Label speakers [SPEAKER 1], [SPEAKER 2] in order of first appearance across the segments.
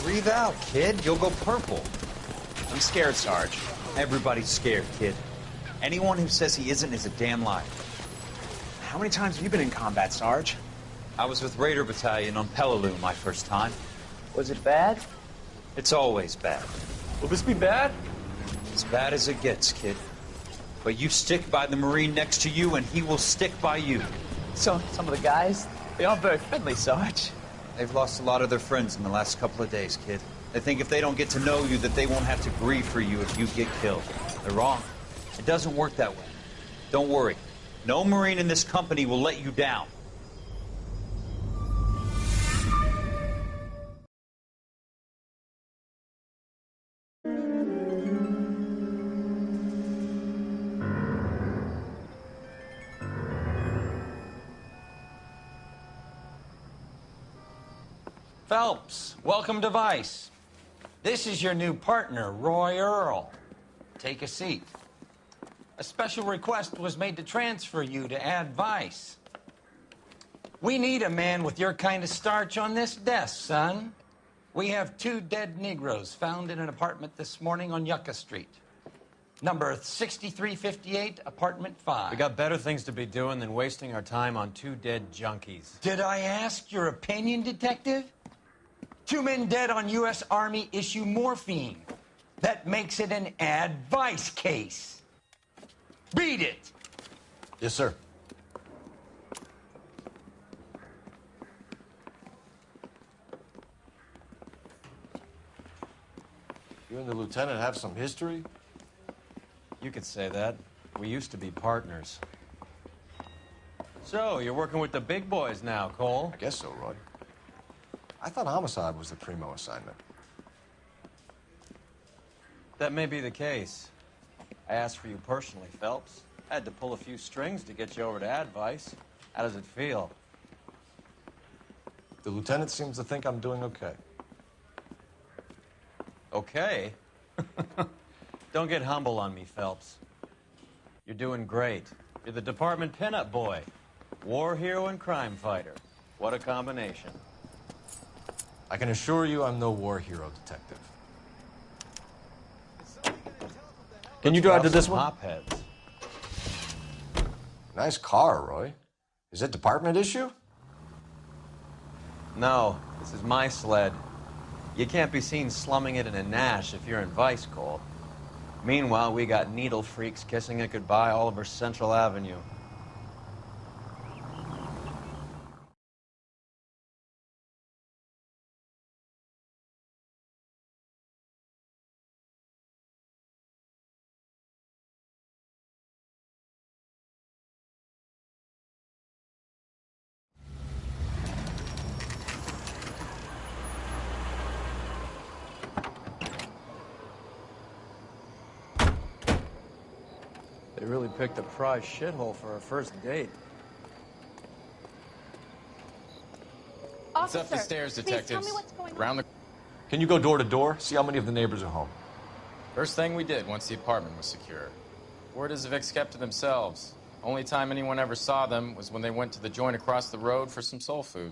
[SPEAKER 1] Breathe out, kid. You'll go purple.
[SPEAKER 2] I'm scared, Sarge.
[SPEAKER 1] Everybody's scared, kid. Anyone who says he isn't is a damn liar.
[SPEAKER 2] How many times have you been in combat, Sarge?
[SPEAKER 1] I was with Raider Battalion on Peleliu my first time.
[SPEAKER 3] Was it bad?
[SPEAKER 1] It's always bad.
[SPEAKER 4] Will this be bad?
[SPEAKER 1] As bad as it gets, kid. But you stick by the Marine next to you, and he will stick by you.
[SPEAKER 3] So, some of the guys, they aren't very friendly, Sarge.
[SPEAKER 1] They've lost a lot of their friends in the last couple of days, kid. They think if they don't get to know you, that they won't have to grieve for you if you get killed. They're wrong. It doesn't work that way. Don't worry. No Marine in this company will let you down.
[SPEAKER 5] Phelps, welcome to Vice. This is your new partner, Roy Earl. Take a seat. A special request was made to transfer you to Ad Vice. We need a man with your kind of starch on this desk, son. We have 2 dead Negroes found in an apartment this morning on Yucca Street. Number 6358, apartment 5.
[SPEAKER 6] We got better things to be doing than wasting our time on 2 dead junkies.
[SPEAKER 5] Did I ask your opinion, detective? 2 men dead on U.S. Army issue morphine. That makes it an Ad Vice case. Beat it!
[SPEAKER 4] Yes, sir. You and the lieutenant have some history?
[SPEAKER 6] You could say that. We used to be partners. So, you're working with the big boys now, Cole?
[SPEAKER 4] I guess so, Roy. I thought homicide was the primo assignment.
[SPEAKER 6] That may be the case. I asked for you personally, Phelps. I had to pull a few strings to get you over to Ad Vice. How does it feel?
[SPEAKER 4] The lieutenant seems to think I'm doing okay.
[SPEAKER 6] Okay? Don't get humble on me, Phelps. You're doing great. You're the department pinup boy. War hero and crime fighter. What a combination.
[SPEAKER 4] I can assure you I'm no war hero, detective. Can you drive to this one?
[SPEAKER 6] Hopheads.
[SPEAKER 4] Nice car, Roy. Is it department issue?
[SPEAKER 6] No, this is my sled. You can't be seen slumming it in a Nash if you're in Vice, Cole. Meanwhile, we got needle freaks kissing it goodbye all over Central Avenue. They really picked a prize shithole for our first date.
[SPEAKER 7] Officer,
[SPEAKER 2] It's up the stairs,
[SPEAKER 7] please
[SPEAKER 2] detectives.
[SPEAKER 7] tell me what's going
[SPEAKER 2] Around the...
[SPEAKER 4] Can you go door to door? See how many of the neighbors are home.
[SPEAKER 2] First thing we did once the apartment was secure. Word is the Vics kept to themselves. Only time anyone ever saw them was when they went to the joint across the road for some soul food.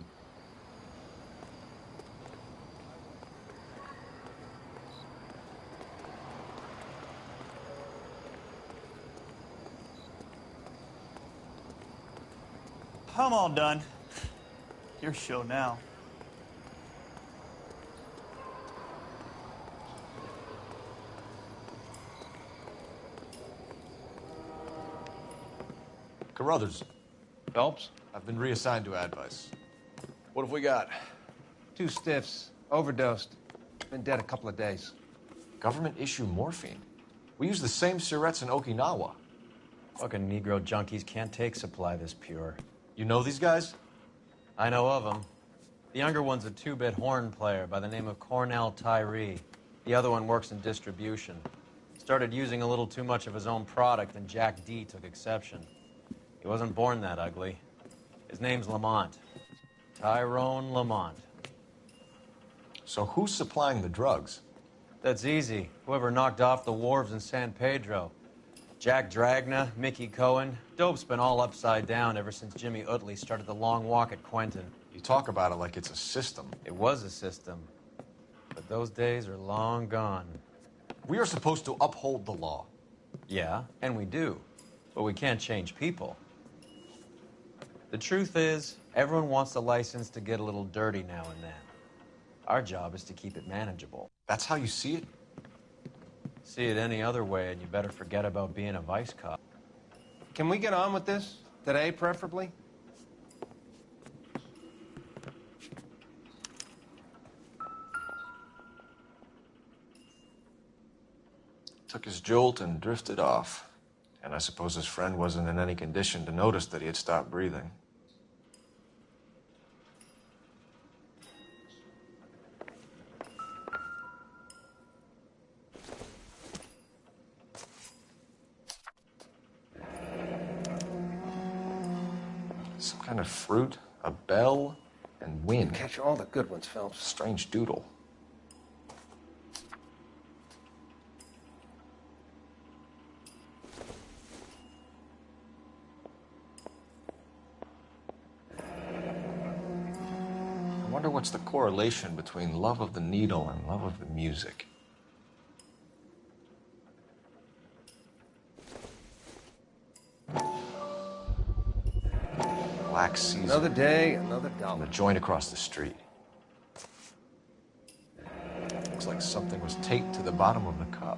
[SPEAKER 8] I'm all done. Your show now.
[SPEAKER 4] Carruthers,
[SPEAKER 6] Phelps?
[SPEAKER 4] I've been reassigned to Ad Vice.
[SPEAKER 9] What have we got?
[SPEAKER 10] 2 stiffs. Overdosed. Been dead a couple of days.
[SPEAKER 4] Government issue morphine. We use the same syrettes in Okinawa.
[SPEAKER 6] Fucking Negro junkies can't take supply this pure.
[SPEAKER 4] You know these guys?
[SPEAKER 6] I know of them. The younger one's a 2-bit horn player by the name of Cornell Tyree. The other one works in distribution. Started using a little too much of his own product, and Jack D took exception. He wasn't born that ugly. His name's Lamont. Tyrone Lamont.
[SPEAKER 4] So who's supplying the drugs?
[SPEAKER 6] That's easy. Whoever knocked off the wharves in San Pedro. Jack Dragna, Mickey Cohen. Dope's been all upside down ever since Jimmy Utley started the long walk at Quentin.
[SPEAKER 4] You talk about it like it's a system.
[SPEAKER 6] It was a system. But those days are long gone.
[SPEAKER 4] We are supposed to uphold the law.
[SPEAKER 6] Yeah, and we do. But we can't change people. The truth is, everyone wants a license to get a little dirty now and then. Our job is to keep it manageable.
[SPEAKER 4] That's how you see it?
[SPEAKER 6] See it any other way, and you better forget about being a vice cop.
[SPEAKER 10] Can we get on with this? Today, preferably?
[SPEAKER 4] Took his jolt and drifted off. And I suppose his friend wasn't in any condition to notice that he had stopped breathing. Some kind of fruit, a bell, and wind.
[SPEAKER 10] Catch all the good ones, Phelps.
[SPEAKER 4] Strange doodle. I wonder what's the correlation between love of the needle and love of the music. Black Caesar.
[SPEAKER 10] Another day, another
[SPEAKER 4] On
[SPEAKER 10] dollar.
[SPEAKER 4] the joint across the street. Looks like something was taped to the bottom of the cup.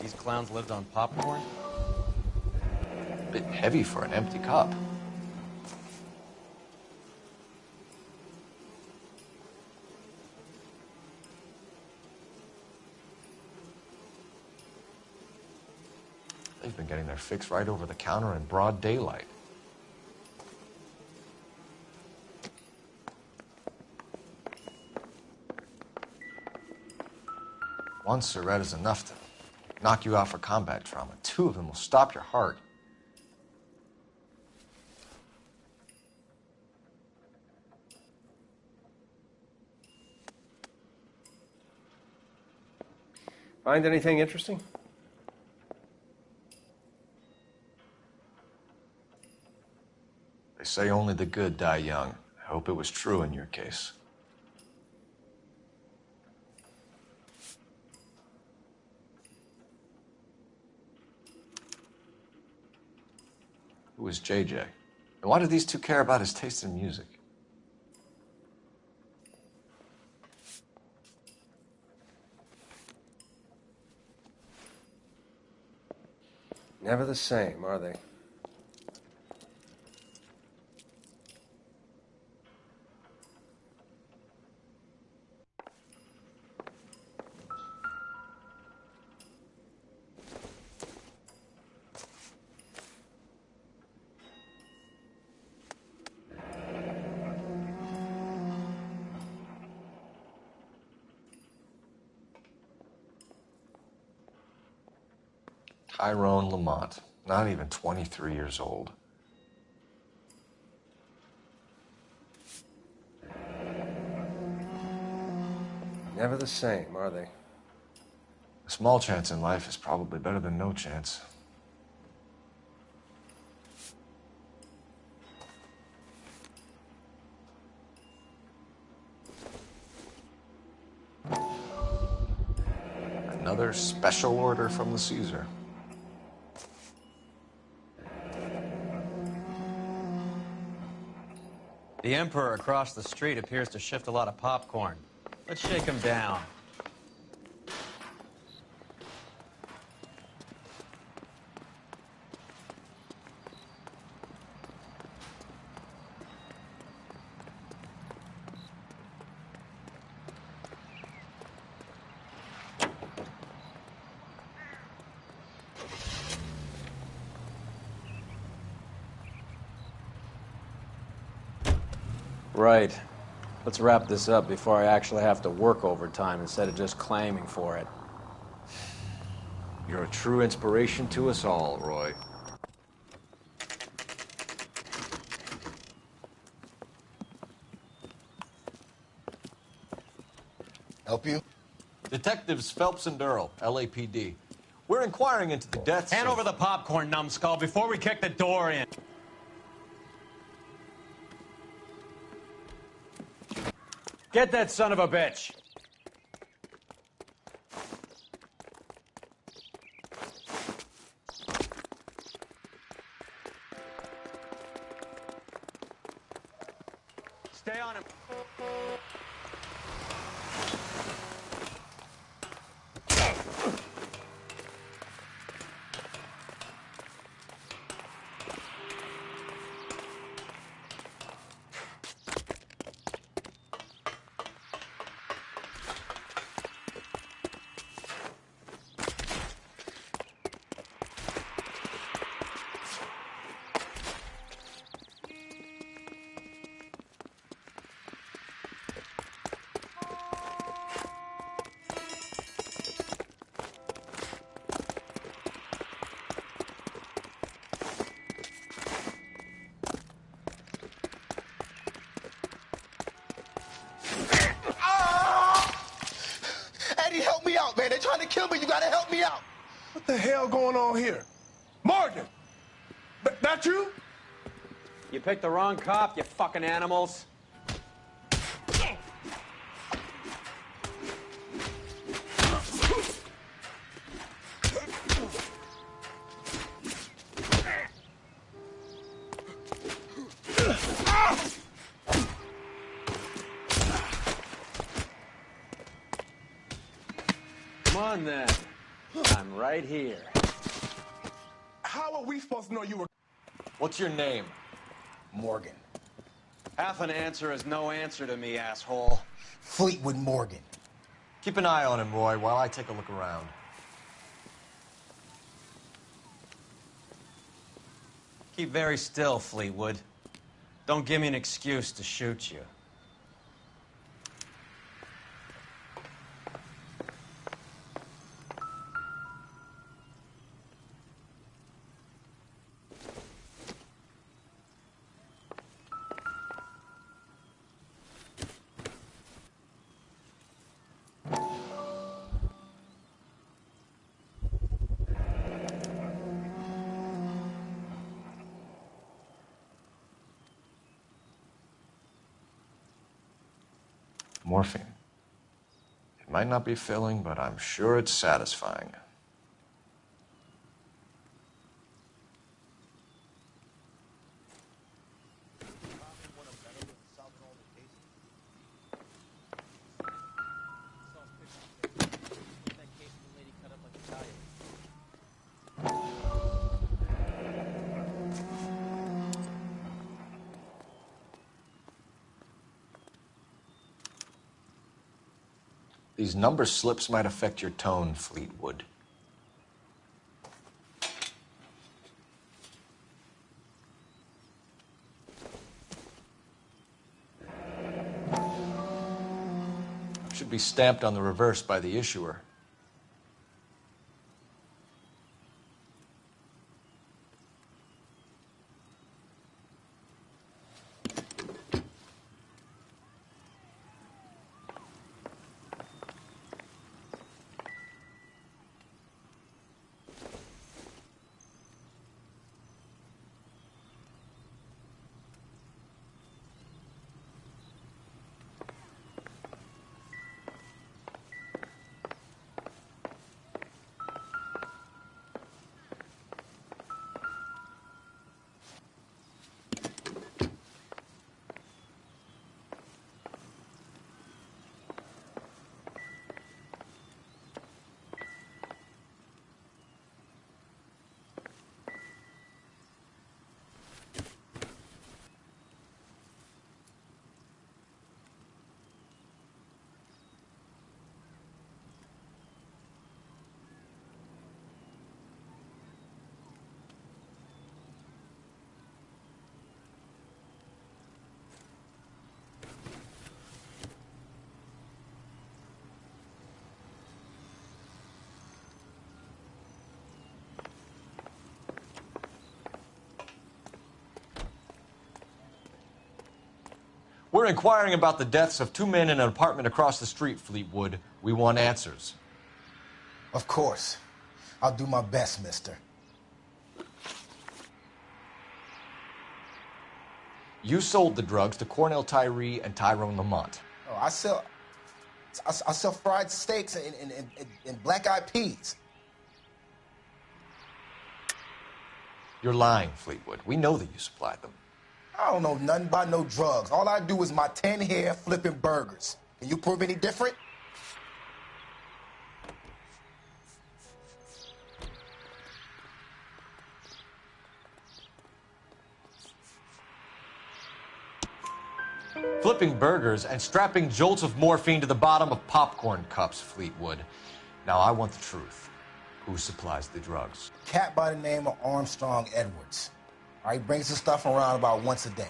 [SPEAKER 6] These clowns lived on popcorn?
[SPEAKER 4] A bit heavy for an empty cup. They've been getting their fix right over the counter in broad daylight. One cigarette is enough to knock you out for combat trauma. Two of them will stop your heart.
[SPEAKER 10] Find anything interesting?
[SPEAKER 4] They say only the good die young. I hope it was true in your case. Who is JJ? And why do these two care about his taste in music?
[SPEAKER 10] Never the same, are they?
[SPEAKER 4] Tyrone Lamont, not even 23 years old.
[SPEAKER 10] Never the same, are they?
[SPEAKER 4] A small chance in life is probably better than no chance. Another special order from the Caesar.
[SPEAKER 6] The Emperor across the street appears to shift a lot of popcorn. Let's shake him down. Right. Let's wrap this up before I actually have to work overtime instead of just claiming for it.
[SPEAKER 4] You're a true inspiration to us all, Roy.
[SPEAKER 7] Help you?
[SPEAKER 4] Detectives Phelps and Durrell, LAPD. We're inquiring into the deaths
[SPEAKER 6] Hand
[SPEAKER 4] of...
[SPEAKER 6] over the popcorn, numbskull, before we kick the door in. Get that son of a bitch. Stay on him.
[SPEAKER 7] Eddie, help me out, man. They're trying to kill me. You gotta help me out.
[SPEAKER 9] What the hell going on here? Morgan! That you?
[SPEAKER 6] You picked the wrong cop, you fucking animals. Come on, then. I'm right here.
[SPEAKER 9] How are we supposed to know you were...
[SPEAKER 4] What's your name?
[SPEAKER 7] Morgan.
[SPEAKER 6] Half an answer is no answer to me, asshole.
[SPEAKER 7] Fleetwood Morgan.
[SPEAKER 4] Keep an eye on him, Roy, while I take a look around.
[SPEAKER 6] Keep very still, Fleetwood. Don't give me an excuse to shoot you.
[SPEAKER 4] Morphine. It might not be filling, but I'm sure it's satisfying. These number slips might affect your tone, Fleetwood. Should be stamped on the reverse by the issuer. We're inquiring about the deaths of two men in an apartment across the street, Fleetwood. We want answers.
[SPEAKER 7] Of course. I'll do my best, mister.
[SPEAKER 4] You sold the drugs to Cornell Tyree and Tyrone Lamont.
[SPEAKER 7] Oh, I sell fried steaks and black-eyed peas.
[SPEAKER 4] You're lying, Fleetwood. We know that you supplied them.
[SPEAKER 7] I don't know nothing about no drugs. All I do is my 10 hair flipping burgers. Can you prove any different?
[SPEAKER 4] Flipping burgers and strapping jolts of morphine to the bottom of popcorn cups, Fleetwood. Now, I want the truth. Who supplies the drugs?
[SPEAKER 7] Cat by the name of Armstrong Edwards. All right, brings the stuff around about once a day.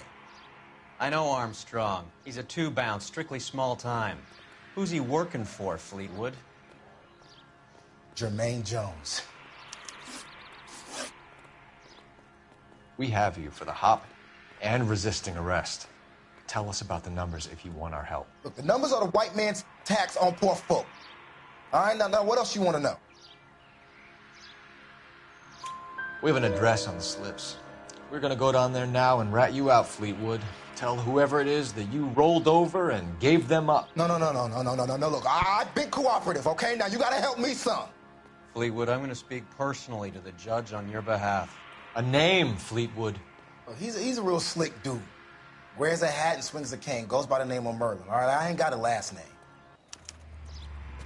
[SPEAKER 6] I know Armstrong. He's a two-bounce, strictly small time. Who's he working for, Fleetwood?
[SPEAKER 7] Jermaine Jones.
[SPEAKER 4] We have you for the hop and resisting arrest. Tell us about the numbers if you want our help.
[SPEAKER 7] Look, the numbers are the white man's tax on poor folk. All right, now what else you want to know?
[SPEAKER 4] We have an address on the slips. We're gonna go down there now and rat you out, Fleetwood. Tell whoever it is that you rolled over and gave them up.
[SPEAKER 7] No. Look, I've been cooperative, okay? Now you gotta help me some.
[SPEAKER 6] Fleetwood, I'm going to speak personally to the judge on your behalf.
[SPEAKER 4] A name, Fleetwood.
[SPEAKER 7] Well, he's a real slick dude. Wears a hat and swings a cane. Goes by the name of Merlin. All right, I ain't got a last name.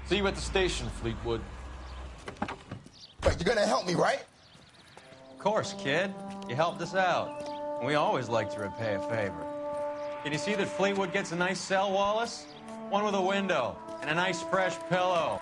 [SPEAKER 4] See you at the station, Fleetwood.
[SPEAKER 7] Wait, you're gonna help me, right?
[SPEAKER 6] Of course, kid. You helped us out. We always like to repay a favor. Can you see that Fleetwood gets a nice cell, Wallace? One with a window and a nice fresh pillow.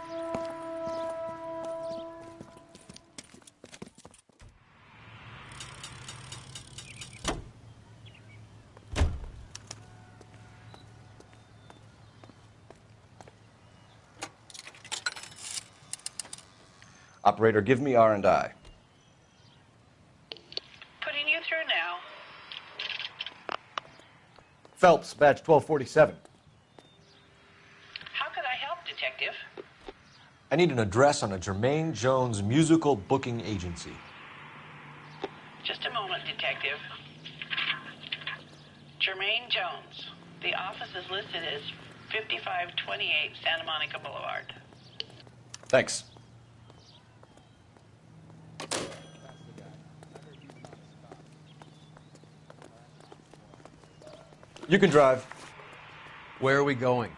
[SPEAKER 4] Operator, give me R&I.
[SPEAKER 11] Putting you through now.
[SPEAKER 4] Phelps, badge 1247.
[SPEAKER 11] How could I help, Detective?
[SPEAKER 4] I need an address on a Jermaine Jones musical booking agency.
[SPEAKER 11] Just a moment, Detective. Jermaine Jones. The office is listed as 5528 Santa Monica Boulevard.
[SPEAKER 4] Thanks. You can drive.
[SPEAKER 6] Where are we going?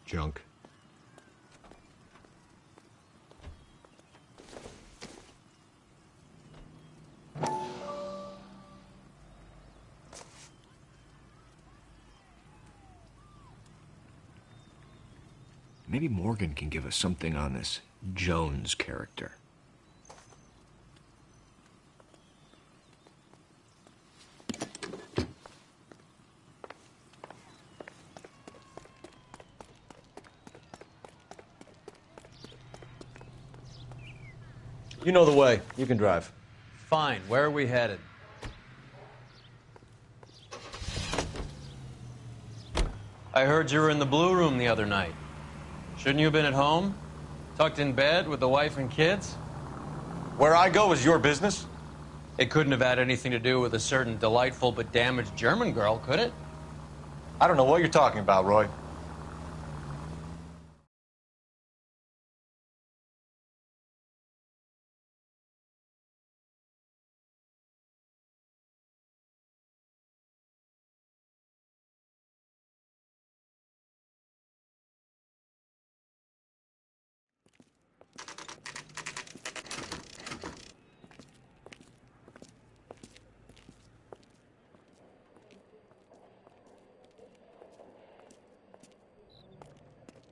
[SPEAKER 4] Junk. Maybe Morgan can give us something on this Jones character. You know the way. You can drive.
[SPEAKER 6] Fine. Where are we headed? I heard you were in the Blue Room the other night. Shouldn't you have been at home? Tucked in bed with the wife and kids?
[SPEAKER 4] Where I go is your business?
[SPEAKER 6] It couldn't have had anything to do with a certain delightful but damaged German girl, could it?
[SPEAKER 4] I don't know what you're talking about, Roy.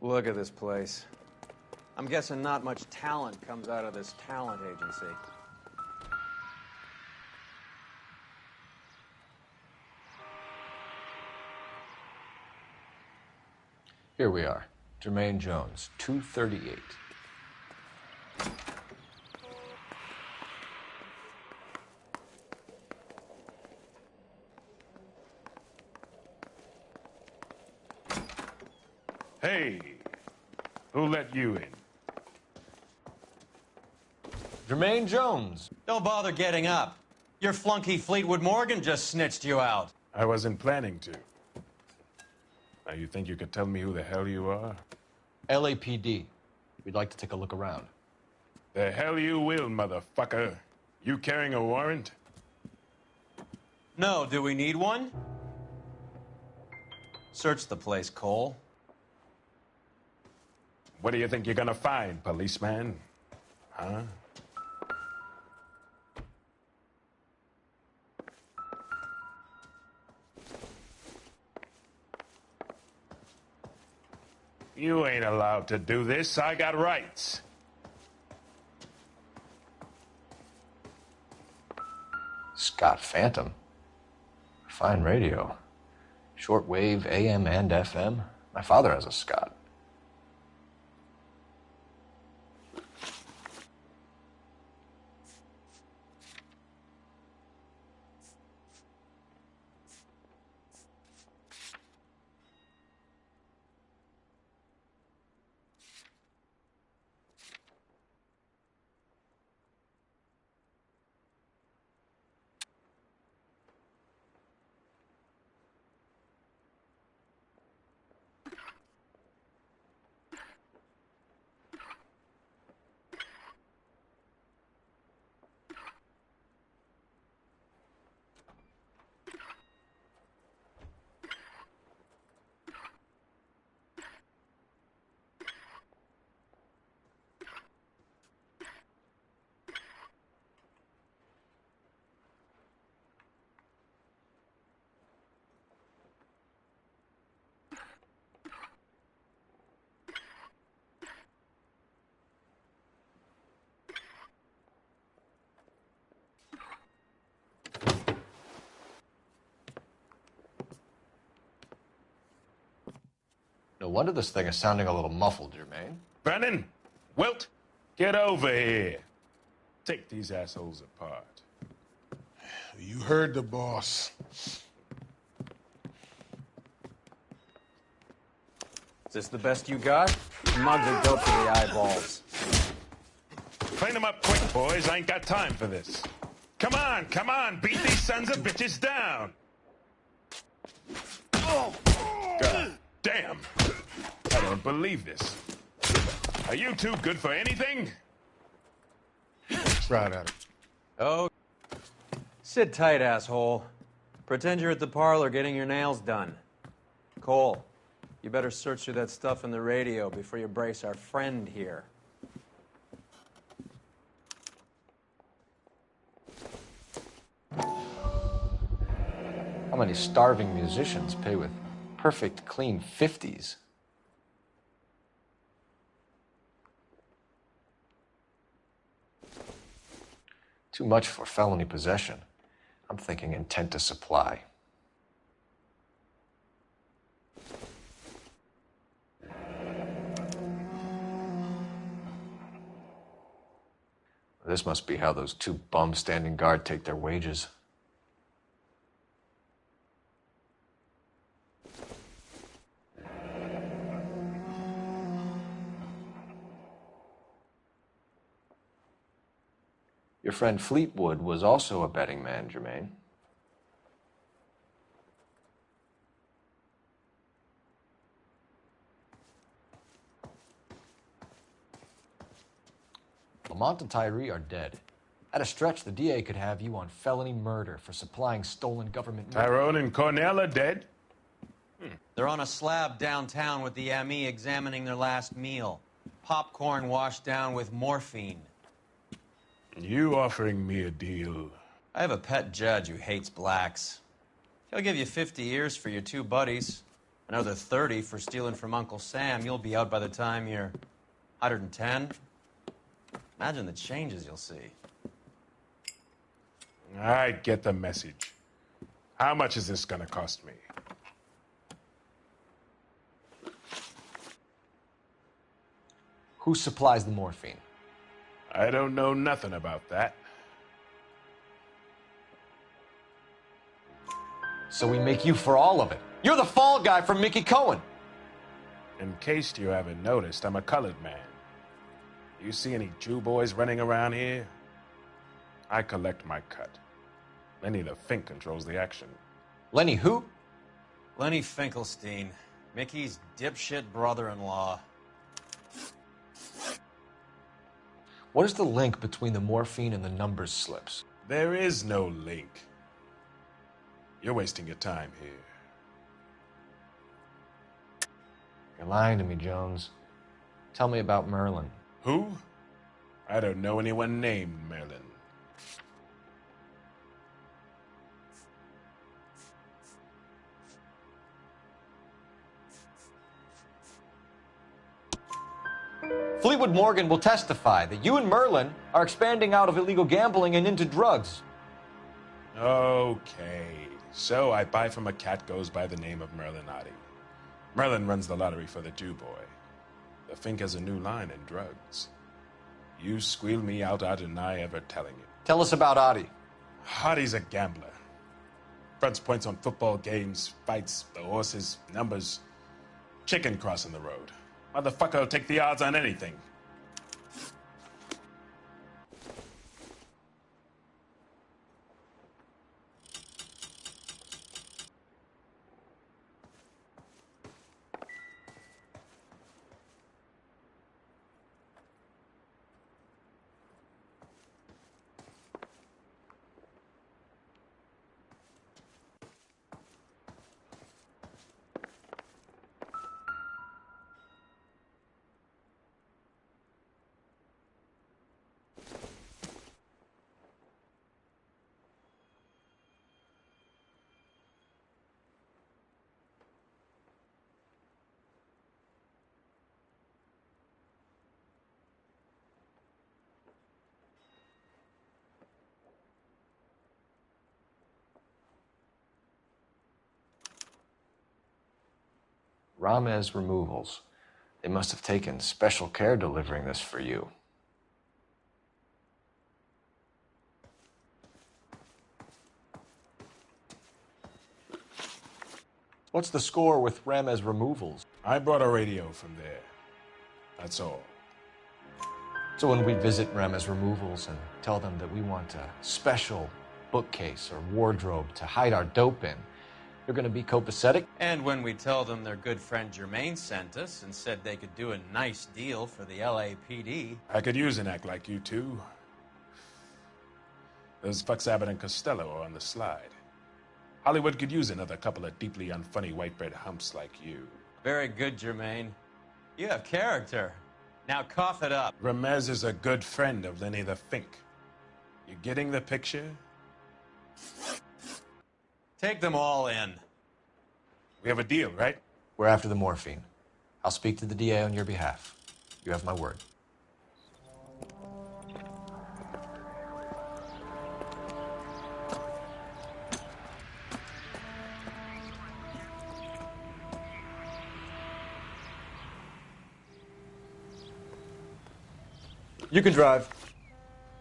[SPEAKER 6] Look at this place. I'm guessing not much talent comes out of this talent agency.
[SPEAKER 4] Here we are. Jermaine Jones, 238.
[SPEAKER 9] Hey, who let you in?
[SPEAKER 4] Jermaine Jones.
[SPEAKER 6] Don't bother getting up. Your flunky Fleetwood Morgan just snitched you out.
[SPEAKER 9] I wasn't planning to. Now, you think you could tell me who the hell you are?
[SPEAKER 4] LAPD. We'd like to take a look around.
[SPEAKER 9] The hell you will, motherfucker. You carrying a warrant?
[SPEAKER 6] No, do we need one? Search the place, Cole.
[SPEAKER 9] What do you think you're gonna find, policeman? Huh? You ain't allowed to do this. I got rights.
[SPEAKER 4] Scott Phantom. Fine radio. Shortwave, AM and FM. My father has a Scott. No wonder this thing is sounding a little muffled, Jermaine.
[SPEAKER 9] Brennan, Wilt, get over here. Take these assholes apart.
[SPEAKER 12] You heard the boss.
[SPEAKER 6] Is this the best you got? Mugs are dope for the eyeballs.
[SPEAKER 9] Clean them up quick, boys. I ain't got time for this. Come on, beat these sons of bitches down. God damn. I don't believe this. Are you too good for anything?
[SPEAKER 12] Right at it.
[SPEAKER 6] Oh, sit tight, asshole. Pretend you're at the parlor getting your nails done. Cole, you better search through that stuff in the radio before you brace our friend here.
[SPEAKER 4] How many starving musicians pay with perfect, clean 50s? Too much for felony possession. I'm thinking intent to supply. This must be how those two bums standing guard take their wages. Your friend Fleetwood was also a betting man, Jermaine. Lamont and Tyree are dead. At a stretch, the DA could have you on felony murder for supplying stolen government...
[SPEAKER 9] Tyrone and Cornell are dead?
[SPEAKER 6] They're on a slab downtown with the ME examining their last meal. Popcorn washed down with morphine.
[SPEAKER 9] You offering me a deal?
[SPEAKER 6] I have a pet judge who hates blacks. He'll give you 50 years for your two buddies. Another 30 for stealing from Uncle Sam. You'll be out by the time you're 110? Imagine the changes you'll see.
[SPEAKER 9] I get the message. How much is this gonna cost me?
[SPEAKER 4] Who supplies the morphine?
[SPEAKER 9] I don't know nothing about that.
[SPEAKER 4] So we make you for all of it. You're the fall guy from Mickey Cohen.
[SPEAKER 9] In case you haven't noticed, I'm a colored man. You see any Jew boys running around here? I collect my cut. Lenny the Fink controls the action.
[SPEAKER 4] Lenny who?
[SPEAKER 6] Lenny Finkelstein, Mickey's dipshit brother-in-law.
[SPEAKER 4] What is the link between the morphine and the numbers slips?
[SPEAKER 9] There is no link. You're wasting your time here.
[SPEAKER 4] You're lying to me, Jones. Tell me about Merlin.
[SPEAKER 9] Who? I don't know anyone named Merlin.
[SPEAKER 4] Fleetwood Morgan will testify that you and Merlin are expanding out of illegal gambling and into drugs.
[SPEAKER 9] Okay. So I buy from a cat goes by the name of Merlin Otti. Merlin runs the lottery for the Jew boy. The Fink has a new line in drugs. You squeal me out, I deny ever telling you.
[SPEAKER 4] Tell us about Otti.
[SPEAKER 9] Otti's a gambler. Fronts points on football games, fights, the horses, numbers. Chicken crossing the road. Motherfucker will take the odds on anything.
[SPEAKER 4] Ramez Removals. They must have taken special care delivering this for you. What's the score with Ramez Removals?
[SPEAKER 9] I brought a radio from there. That's all.
[SPEAKER 4] So when we visit Ramez Removals and tell them that we want a special bookcase or wardrobe to hide our dope in, you're going to be copacetic?
[SPEAKER 6] And when we tell them their good friend Jermaine sent us and said they could do a nice deal for the LAPD.
[SPEAKER 9] I could use an act like you two. Those fucks Abbott and Costello are on the slide. Hollywood could use another couple of deeply unfunny white bread humps like you.
[SPEAKER 6] Very good, Jermaine. You have character. Now cough it up.
[SPEAKER 9] Ramez is a good friend of Lenny the Fink. You getting the picture?
[SPEAKER 6] Take them all in.
[SPEAKER 9] We have a deal, right?
[SPEAKER 4] We're after the morphine. I'll speak to the DA on your behalf. You have my word. You can drive.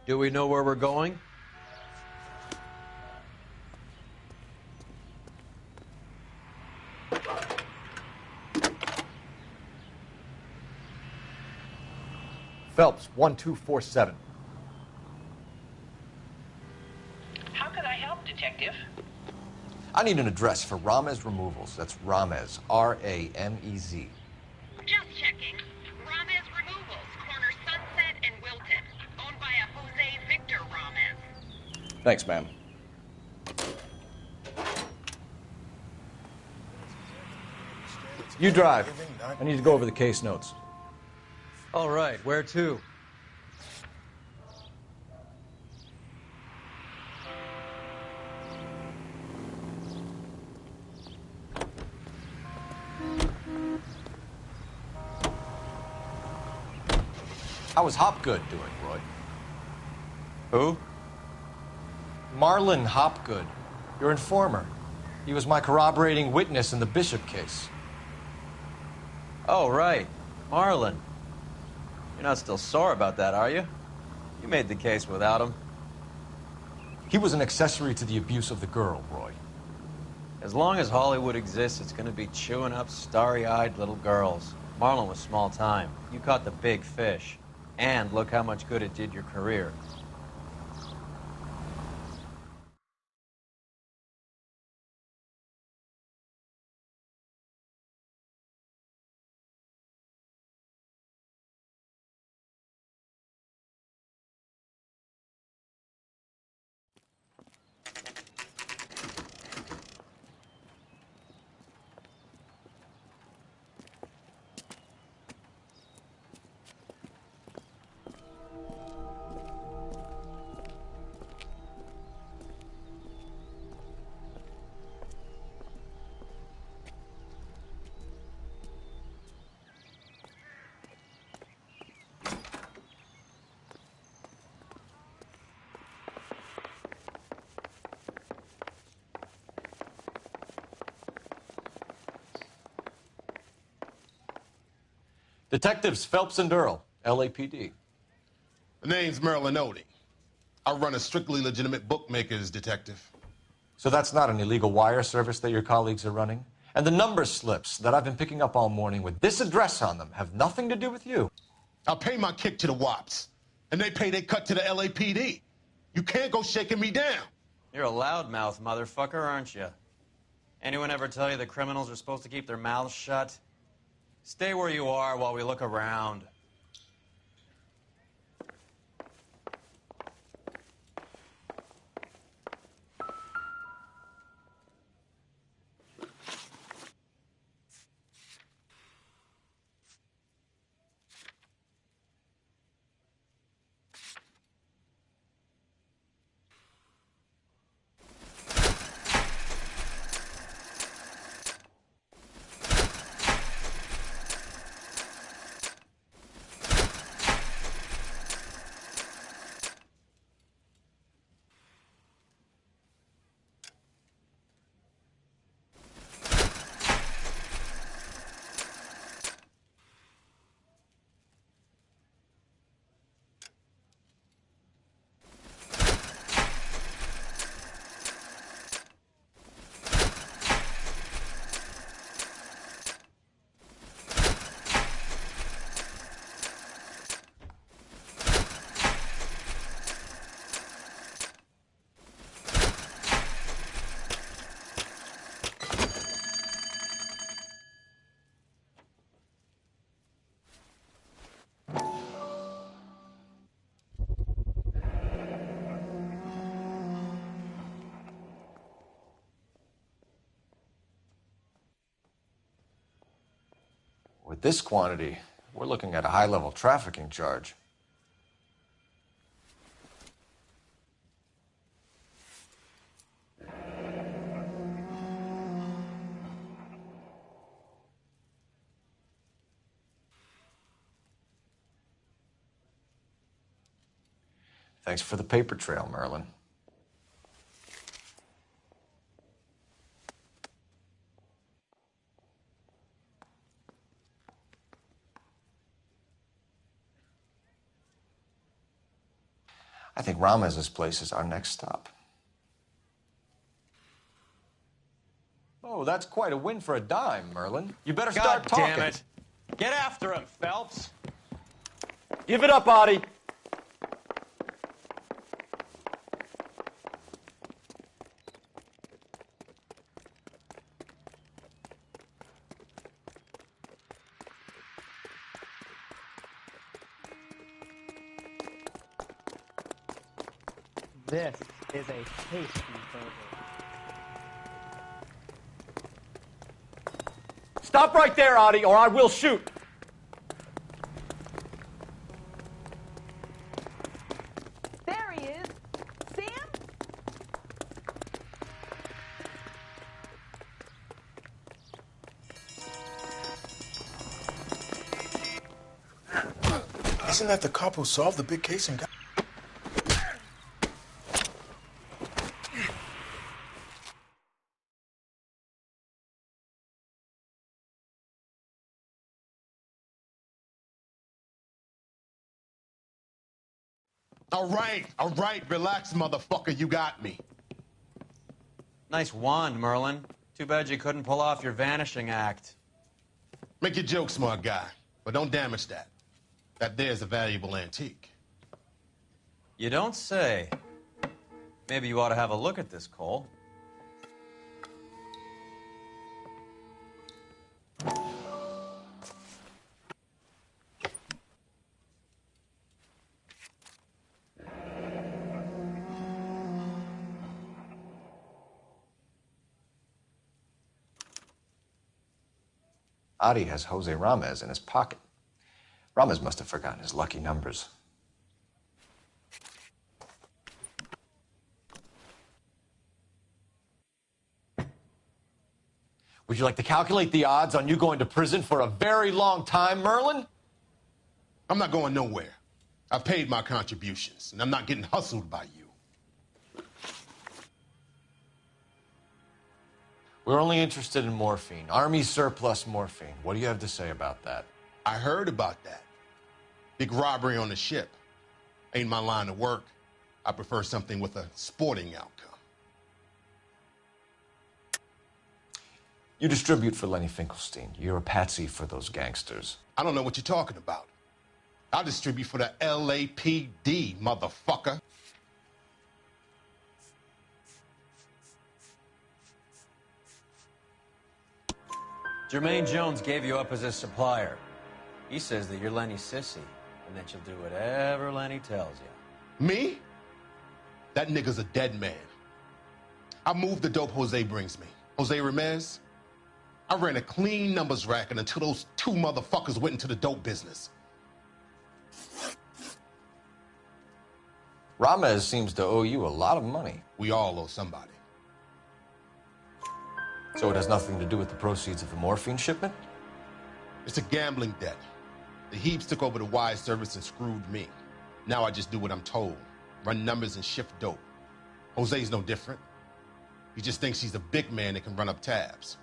[SPEAKER 6] Do we know where we're going?
[SPEAKER 4] Phelps, 1247.
[SPEAKER 11] How can I help, Detective?
[SPEAKER 4] I need an address for Ramez Removals. That's Ramez, R-A-M-E-Z.
[SPEAKER 13] Just checking. Ramez Removals, corner Sunset and Wilton. Owned by a Jose Victor Ramez.
[SPEAKER 4] Thanks, ma'am. You drive. I need to go over the case notes.
[SPEAKER 6] All right, where to?
[SPEAKER 4] How was Hopgood doing, Roy?
[SPEAKER 6] Who?
[SPEAKER 4] Marlon Hopgood, your informer. He was my corroborating witness in the Bishop case.
[SPEAKER 6] Oh, right. Marlon. You're not still sore about that, are you? You made the case without him.
[SPEAKER 4] He was an accessory to the abuse of the girl, Roy.
[SPEAKER 6] As long as Hollywood exists, it's gonna be chewing up starry-eyed little girls. Marlon was small time. You caught the big fish. And look how much good it did your career.
[SPEAKER 4] Detectives Phelps and Earl, LAPD.
[SPEAKER 12] The name's Merlin Odie. I run a strictly legitimate bookmaker's detective.
[SPEAKER 4] So that's not an illegal wire service that your colleagues are running? And the number slips that I've been picking up all morning with this address on them have nothing to do with you?
[SPEAKER 12] I pay my kick to the WAPs, and they pay their cut to the LAPD. You can't go shaking me down.
[SPEAKER 6] You're a loudmouth motherfucker, aren't you? Anyone ever tell you that criminals are supposed to keep their mouths shut? Stay where you are while we look around.
[SPEAKER 4] With this quantity, we're looking at a high-level trafficking charge. Thanks for the paper trail, Merlin. I think Ramez's place is our next stop. Oh, that's quite a win for a dime, Merlin. You better start talking.
[SPEAKER 6] God damn it. Get after him, Phelps.
[SPEAKER 4] Give it up, Audie.
[SPEAKER 14] This is a tasty burger.
[SPEAKER 4] Stop right there, Audie, or I will shoot.
[SPEAKER 14] There he is. Sam?
[SPEAKER 12] Wasn't that the cop who solved the big case and got... All right, relax, motherfucker, you got me.
[SPEAKER 6] Nice wand, Merlin. Too bad you couldn't pull off your vanishing act.
[SPEAKER 12] Make your joke, smart guy, but don't damage that. That there's a valuable antique.
[SPEAKER 6] You don't say. Maybe you ought to have a look at this, Cole.
[SPEAKER 4] Adi has Jose Ramez in his pocket. Ramez must have forgotten his lucky numbers. Would you like to calculate the odds on you going to prison for a very long time, Merlin?
[SPEAKER 12] I'm not going nowhere. I've paid my contributions, and I'm not getting hustled by you.
[SPEAKER 4] We're only interested in morphine. Army surplus morphine. What do you have to say about that?
[SPEAKER 12] I heard about that. Big robbery on the ship. Ain't my line of work. I prefer something with a sporting outcome.
[SPEAKER 4] You distribute for Lenny Finkelstein. You're a patsy for those gangsters.
[SPEAKER 12] I don't know what you're talking about. I'll distribute for the LAPD, motherfucker.
[SPEAKER 6] Jermaine Jones gave you up as his supplier. He says that you're Lenny's sissy, and that you'll do whatever Lenny tells you.
[SPEAKER 12] Me? That nigga's a dead man. I move the dope Jose brings me. Jose Ramez? I ran a clean numbers racket until those two motherfuckers went into the dope business.
[SPEAKER 4] Ramez seems to owe you a lot of money.
[SPEAKER 12] We all owe somebody.
[SPEAKER 4] So it has nothing to do with the proceeds of the morphine shipment?
[SPEAKER 12] It's a gambling debt. The Heaps took over the wire service and screwed me. Now I just do what I'm told. Run numbers and shift dope. Jose's no different. He just thinks he's a big man that can run up tabs.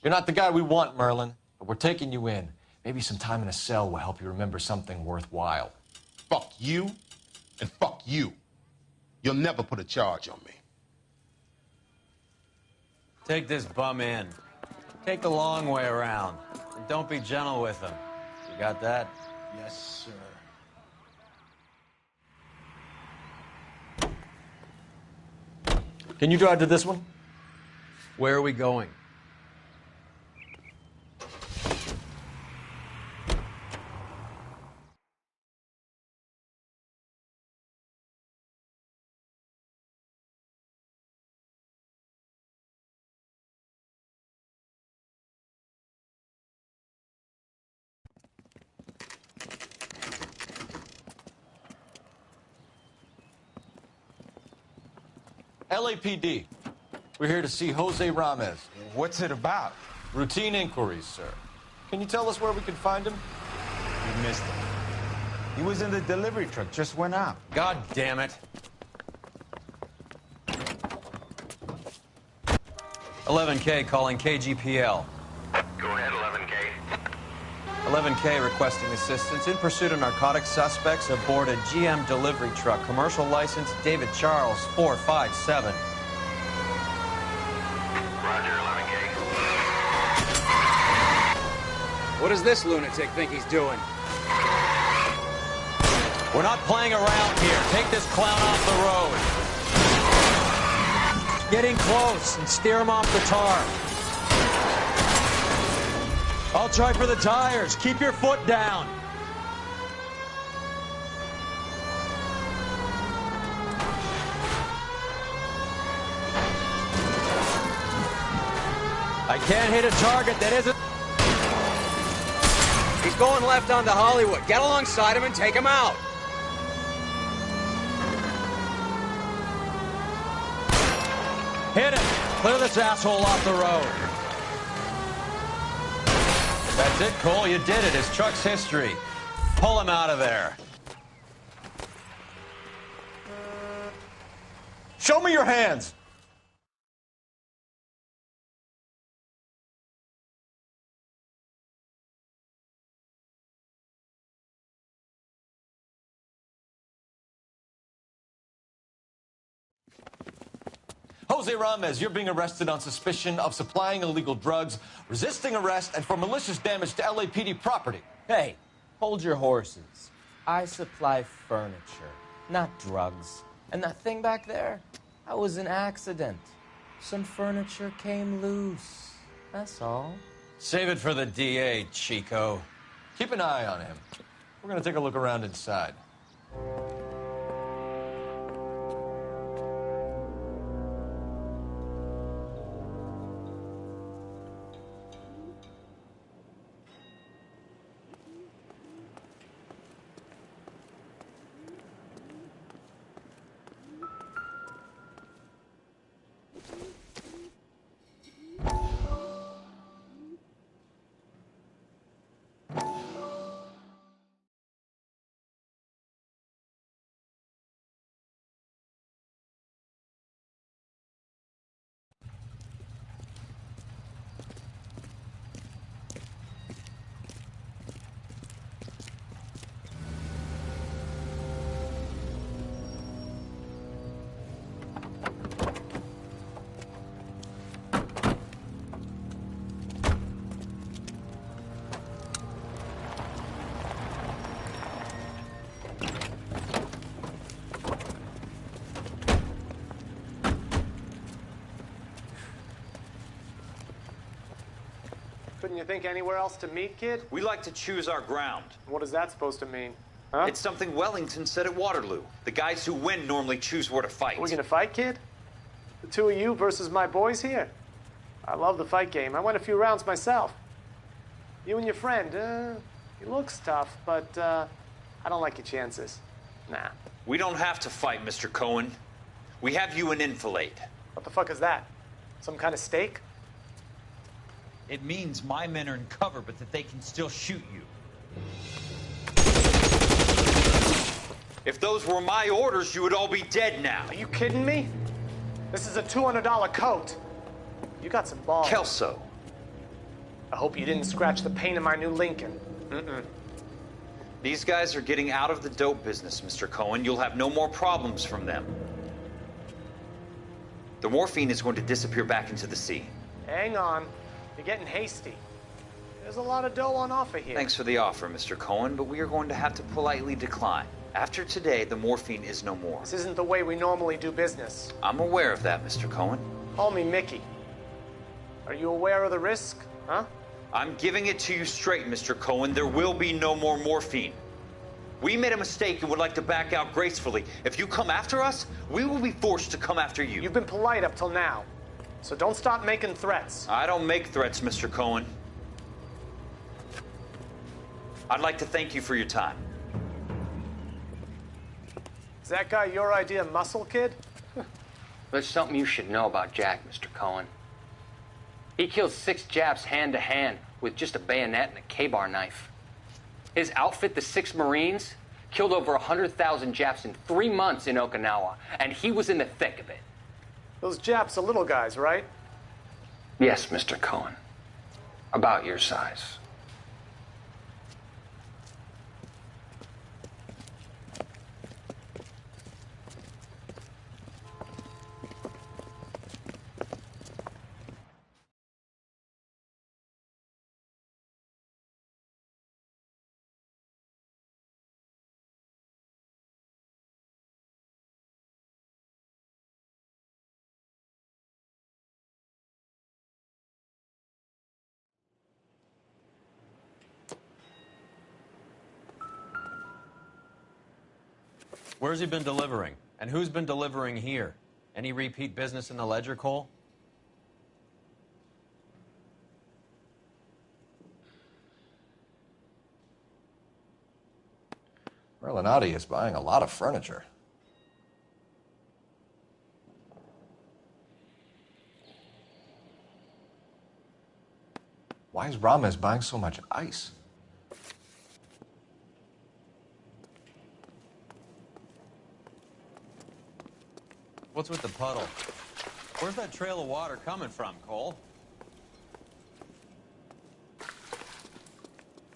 [SPEAKER 4] You're not the guy we want, Merlin, but we're taking you in. Maybe some time in a cell will help you remember something worthwhile.
[SPEAKER 12] Fuck you, and fuck you. You'll never put a charge on me.
[SPEAKER 6] Take this bum in. Take the long way around. And don't be gentle with him. You got that?
[SPEAKER 12] Yes, sir.
[SPEAKER 4] Can you drive to this one?
[SPEAKER 6] Where are we going?
[SPEAKER 4] LAPD. We're here to see Jose Ramez.
[SPEAKER 5] What's it about?
[SPEAKER 4] Routine inquiries, sir. Can you tell us where we can find him?
[SPEAKER 5] You missed him. He was in the delivery truck, just went out.
[SPEAKER 6] God damn it. 11K calling KGPL.
[SPEAKER 15] Go ahead, 11K.
[SPEAKER 6] 11K requesting assistance in pursuit of narcotic suspects aboard a GM delivery truck. Commercial license David Charles 457.
[SPEAKER 15] Roger, 11K.
[SPEAKER 16] What does this lunatic think he's doing?
[SPEAKER 6] We're not playing around here. Take this clown off the road. Get in close and steer him off the tar. I'll try for the tires. Keep your foot down. I can't hit a target that isn't...
[SPEAKER 16] He's going left onto Hollywood. Get alongside him and take him out.
[SPEAKER 6] Hit him. Clear this asshole off the road. That's it, Cole. You did it. It's Chuck's history. Pull him out of there.
[SPEAKER 4] Show me your hands. Jose Ramos, you're being arrested on suspicion of supplying illegal drugs, resisting arrest, and for malicious damage to LAPD property.
[SPEAKER 17] Hey, hold your horses. I supply furniture, not drugs. And that thing back there, that was an accident. Some furniture came loose. That's all.
[SPEAKER 6] Save it for the DA, Chico.
[SPEAKER 4] Keep an eye on him. We're going to take a look around inside.
[SPEAKER 18] Couldn't you think anywhere else to meet, kid?
[SPEAKER 1] We like to choose our ground.
[SPEAKER 18] What is that supposed to mean? Huh?
[SPEAKER 1] It's something Wellington said at Waterloo. The guys who win normally choose where to fight.
[SPEAKER 18] Are we gonna fight, kid? The two of you versus my boys here? I love the fight game. I went a few rounds myself. You and your friend, he looks tough, but I don't like your chances. Nah.
[SPEAKER 1] We don't have to fight, Mr. Cohen. We have you an enfilade.
[SPEAKER 18] What the fuck is that? Some kind of steak?
[SPEAKER 1] It means my men are in cover, but that they can still shoot you. If those were my orders, you would all be dead now.
[SPEAKER 18] Are you kidding me? This is a $200 coat. You got some balls.
[SPEAKER 1] Kelso.
[SPEAKER 18] I hope you didn't scratch the paint of my new Lincoln. Mm-mm.
[SPEAKER 1] These guys are getting out of the dope business, Mr. Cohen. You'll have no more problems from them. The morphine is going to disappear back into the sea.
[SPEAKER 18] Hang on. You're getting hasty. There's a lot of dough on offer here.
[SPEAKER 1] Thanks for the offer, Mr. Cohen, but we are going to have to politely decline. After today, the morphine is no more.
[SPEAKER 18] This isn't the way we normally do business.
[SPEAKER 1] I'm aware of that, Mr. Cohen.
[SPEAKER 18] Call me Mickey. Are you aware of the risk, huh?
[SPEAKER 1] I'm giving it to you straight, Mr. Cohen. There will be no more morphine. We made a mistake and would like to back out gracefully. If you come after us, we will be forced to come after you.
[SPEAKER 18] You've been polite up till now, so don't stop making threats.
[SPEAKER 1] I don't make threats, Mr. Cohen. I'd like to thank you for your time.
[SPEAKER 18] Is that guy your idea of muscle, kid?
[SPEAKER 16] There's something you should know about Jack, Mr. Cohen. He killed 6 Japs hand-to-hand with just a bayonet and a K-bar knife. His outfit, the 6 Marines, killed over 100,000 Japs in 3 months in Okinawa, and he was in the thick of it.
[SPEAKER 18] Those Japs are little guys, right?
[SPEAKER 16] Yes, Mr. Cohen. About your size.
[SPEAKER 6] Where's he been delivering? And who's been delivering here? Any repeat business in the ledger, Cole?
[SPEAKER 4] Merlinotti is buying a lot of furniture. Why Why is Ramos buying so much ice?
[SPEAKER 6] What's with the puddle? Where's that trail of water coming from, Cole?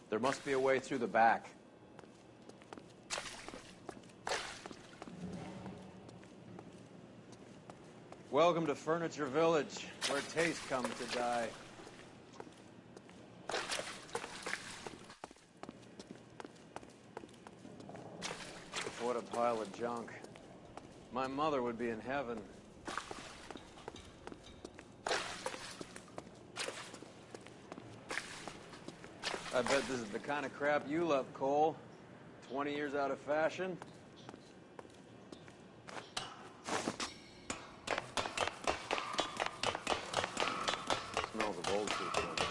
[SPEAKER 3] There must be a way through the back.
[SPEAKER 6] Welcome to Furniture Village, where taste comes to die. What a pile of junk. My mother would be in heaven. I bet this is the kind of crap you love, Cole. 20 years out of fashion. Smells of old soup down there.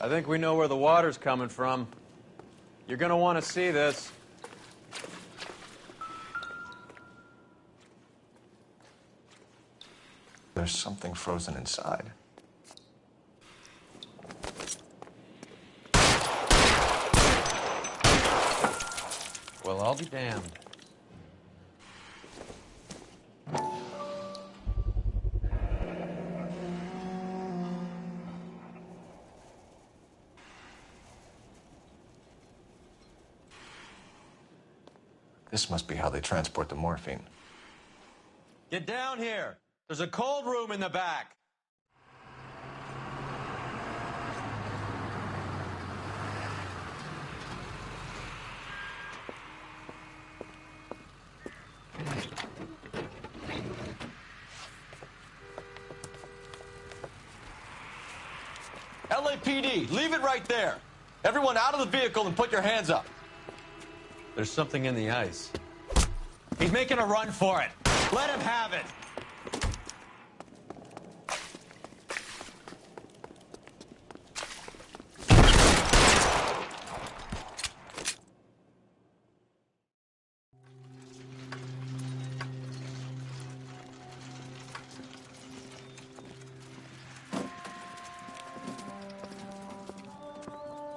[SPEAKER 6] I think we know where the water's coming from. You're gonna want to see this.
[SPEAKER 4] There's something frozen inside.
[SPEAKER 6] Well, I'll be damned.
[SPEAKER 4] This must be how they transport the morphine.
[SPEAKER 6] Get down here! There's a cold room in the back!
[SPEAKER 19] LAPD, leave it right there. Everyone out of the vehicle and put your hands up.
[SPEAKER 6] There's something in the ice.
[SPEAKER 19] He's making a run for it. Let him have it.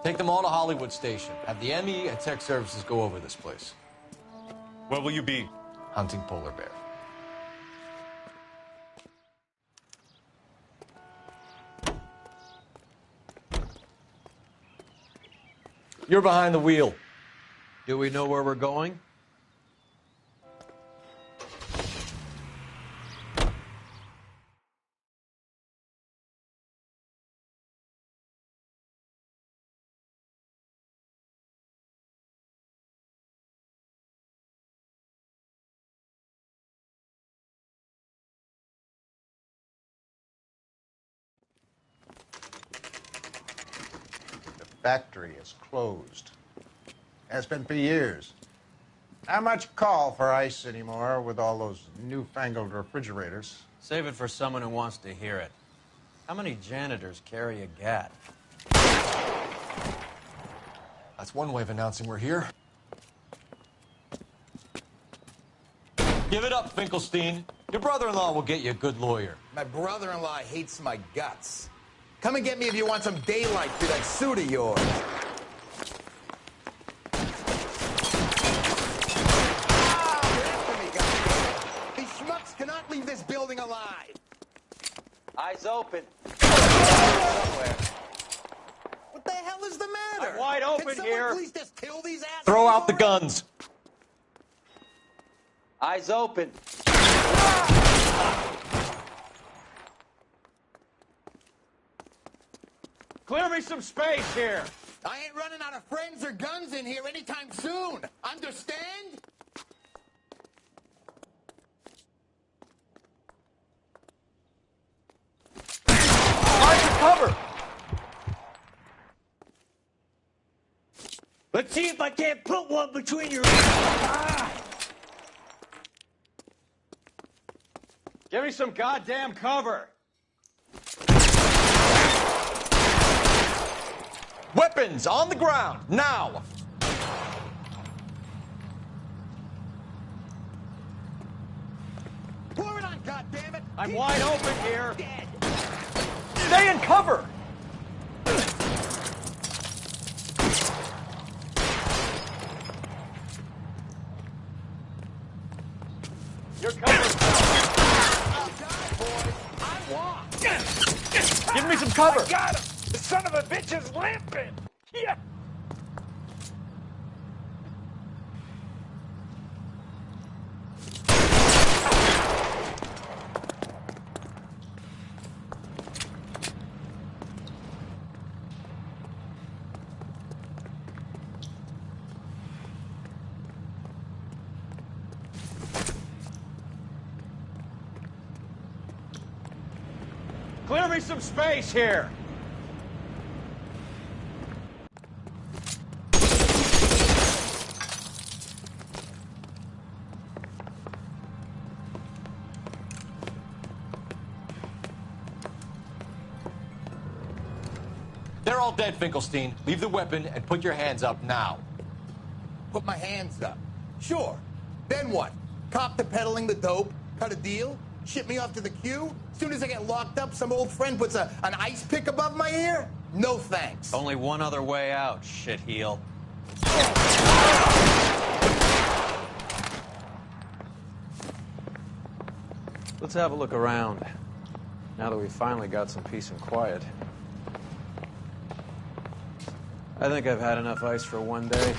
[SPEAKER 4] Take them all to Hollywood Station. Have the ME and Tech Services go over this place.
[SPEAKER 19] Where will you be?
[SPEAKER 4] Hunting polar bear. You're behind the wheel.
[SPEAKER 6] Do we know where we're going?
[SPEAKER 20] factory is closed. Has been for years. Not much call for ice anymore with all those newfangled refrigerators.
[SPEAKER 6] Save it for someone who wants to hear it. How many janitors carry a gat?
[SPEAKER 4] That's one way of announcing we're here.
[SPEAKER 19] Give it up, Finkelstein. Your brother-in-law will get you a good lawyer.
[SPEAKER 7] My brother-in-law hates my guts. Come and get me if you want some daylight through that suit of yours. These schmucks cannot leave this building alive.
[SPEAKER 3] Eyes open.
[SPEAKER 7] What the hell is the matter?
[SPEAKER 19] I'm wide open
[SPEAKER 7] Can someone
[SPEAKER 19] here.
[SPEAKER 7] please just kill these assholes?
[SPEAKER 19] Throw out the guns.
[SPEAKER 3] Eyes open.
[SPEAKER 19] Clear me some space here.
[SPEAKER 7] I ain't running out of friends or guns in here anytime soon. Understand?
[SPEAKER 19] Find your cover.
[SPEAKER 8] Let's see if I can't put one between your... Ah!
[SPEAKER 19] Give me some goddamn cover. Weapons on the ground, now!
[SPEAKER 7] Pour it on, goddammit!
[SPEAKER 19] I'm wide open here. Stay in cover! Your cover. Give me some cover.
[SPEAKER 8] I got him! The son of a bitch is limping! Yeah!
[SPEAKER 19] Clear me some space here. They're all dead, Finkelstein. Leave the weapon and put your hands up now.
[SPEAKER 7] Put my hands up. Sure. Then what? Cop to peddling the dope? Cut a deal? Ship me off to the queue? Soon as I get locked up, some old friend puts an ice pick above my ear? No thanks.
[SPEAKER 6] Only one other way out, shitheel.
[SPEAKER 21] Let's have a look around, now that we finally got some peace and quiet. I think I've had enough ice for one day,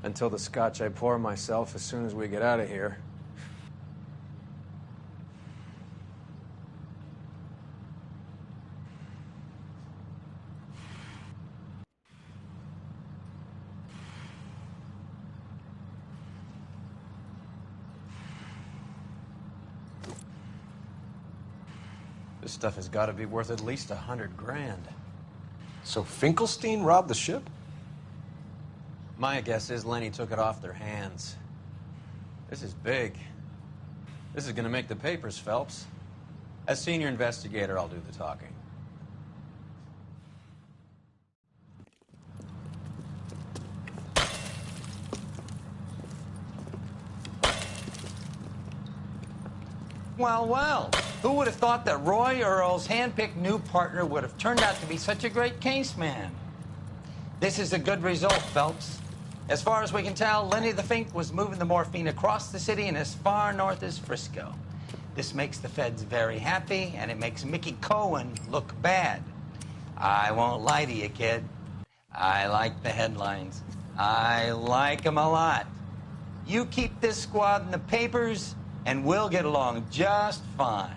[SPEAKER 21] until the scotch I pour myself as soon as we get out of here. This stuff has got to be worth at least $100 grand.
[SPEAKER 4] So Finkelstein robbed the ship?
[SPEAKER 6] My guess is Lenny took it off their hands. This is big. This is going to make the papers, Phelps. As senior investigator, I'll do the talking.
[SPEAKER 5] Well, well. Who would have thought that Roy Earl's hand-picked new partner would have turned out to be such a great case man? This is a good result, Phelps. As far as we can tell, Lenny the Fink was moving the morphine across the city and as far north as Frisco. This makes the feds very happy, and it makes Mickey Cohen look bad. I won't lie to you, kid. I like the headlines. I like them a lot. You keep this squad in the papers, and we'll get along just fine.